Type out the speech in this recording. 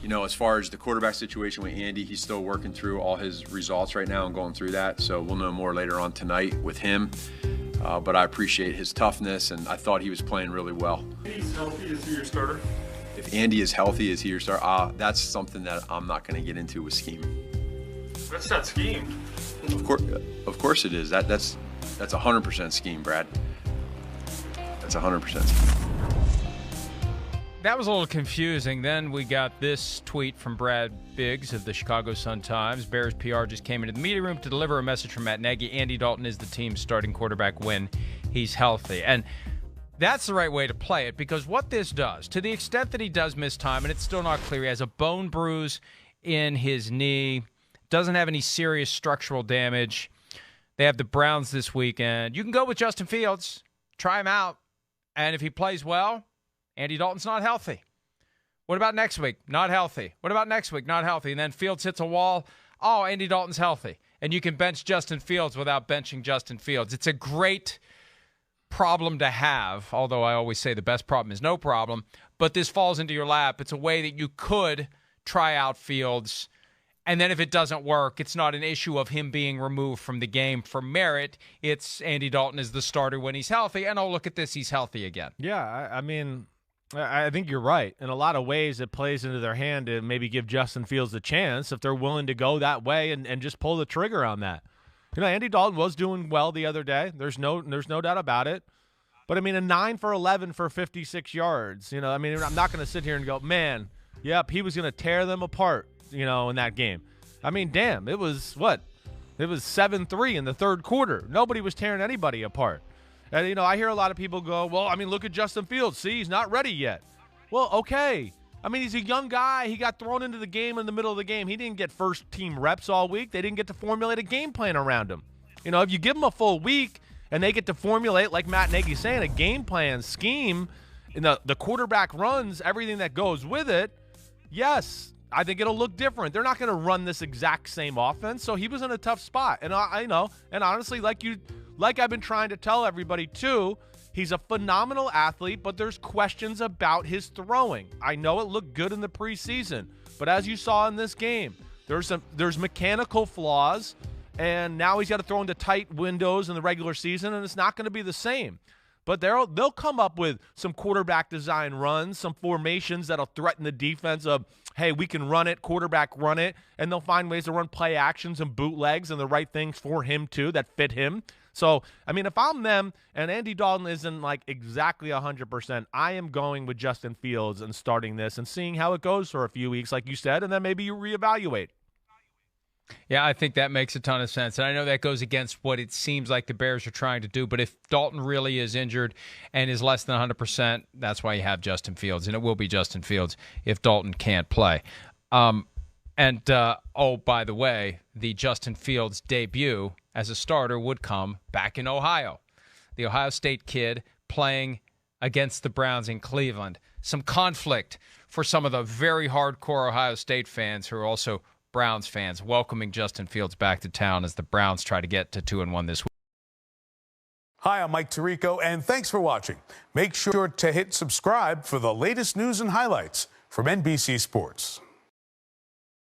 You know, as far as the quarterback situation with Andy, he's still working through all his results right now and going through that. So we'll know more later on tonight with him. But I appreciate his toughness, and I thought he was playing really well. If he's healthy, is he your starter? If Andy is healthy, is he your starter? That's something that I'm not going to get into with scheme. That's not scheme. Of course it is. That's 100% scheme, Brad. That's 100% scheme. That was a little confusing. Then we got this tweet from Brad Biggs of the Chicago Sun-Times. Bears PR just came into the media room to deliver a message from Matt Nagy. Andy Dalton is the team's starting quarterback when he's healthy. And that's the right way to play it, because what this does, to the extent that he does miss time, and it's still not clear, he has a bone bruise in his knee, doesn't have any serious structural damage. They have the Browns this weekend. You can go with Justin Fields, try him out, and if he plays well, Andy Dalton's not healthy. What about next week? Not healthy. What about next week? Not healthy. And then Fields hits a wall. Oh, Andy Dalton's healthy. And you can bench Justin Fields without benching Justin Fields. It's a great problem to have, although I always say the best problem is no problem. But this falls into your lap. It's a way that you could try out Fields. And then if it doesn't work, it's not an issue of him being removed from the game for merit. It's Andy Dalton is the starter when he's healthy. And oh, look at this, he's healthy again. Yeah, I mean, I think you're right. In a lot of ways, it plays into their hand to maybe give Justin Fields a chance if they're willing to go that way and just pull the trigger on that. You know, Andy Dalton was doing well the other day. There's no doubt about it. But, I mean, a 9 for 11 for 56 yards. You know, I mean, I'm not going to sit here and go, man, yep, he was going to tear them apart, you know, in that game. I mean, damn, it was what? It was 7-3 in the third quarter. Nobody was tearing anybody apart. And, you know, I hear a lot of people go, well, I mean, look at Justin Fields. See, he's not ready yet. Well, okay. I mean, he's a young guy. He got thrown into the game in the middle of the game. He didn't get first-team reps all week. They didn't get to formulate a game plan around him. You know, if you give him a full week and they get to formulate, like Matt Nagy's saying, a game plan, scheme, and the quarterback runs, everything that goes with it, yes, I think it'll look different. They're not going to run this exact same offense, so he was in a tough spot. And I know, and honestly, like I've been trying to tell everybody too, he's a phenomenal athlete, but there's questions about his throwing. I know it looked good in the preseason, but as you saw in this game, there's mechanical flaws, and now he's got to throw into tight windows in the regular season, and it's not going to be the same. But they'll come up with some quarterback design runs, some formations that'll threaten the defense of, hey, we can run it, quarterback run it, and they'll find ways to run play actions and bootlegs and the right things for him too that fit him. So, I mean, if I'm them and Andy Dalton isn't like exactly 100%, I am going with Justin Fields and starting this and seeing how it goes for a few weeks, like you said, and then maybe you reevaluate. Yeah, I think that makes a ton of sense. And I know that goes against what it seems like the Bears are trying to do. But if Dalton really is injured and is less than 100%, that's why you have Justin Fields. And it will be Justin Fields if Dalton can't play. Oh, by the way, the Justin Fields debut as a starter would come back in Ohio. The Ohio State kid playing against the Browns in Cleveland. Some conflict for some of the very hardcore Ohio State fans who are also Browns fans, welcoming Justin Fields back to town as the Browns try to get to 2-1 this week. Hi, I'm Mike Tirico, and thanks for watching. Make sure to hit subscribe for the latest news and highlights from NBC Sports.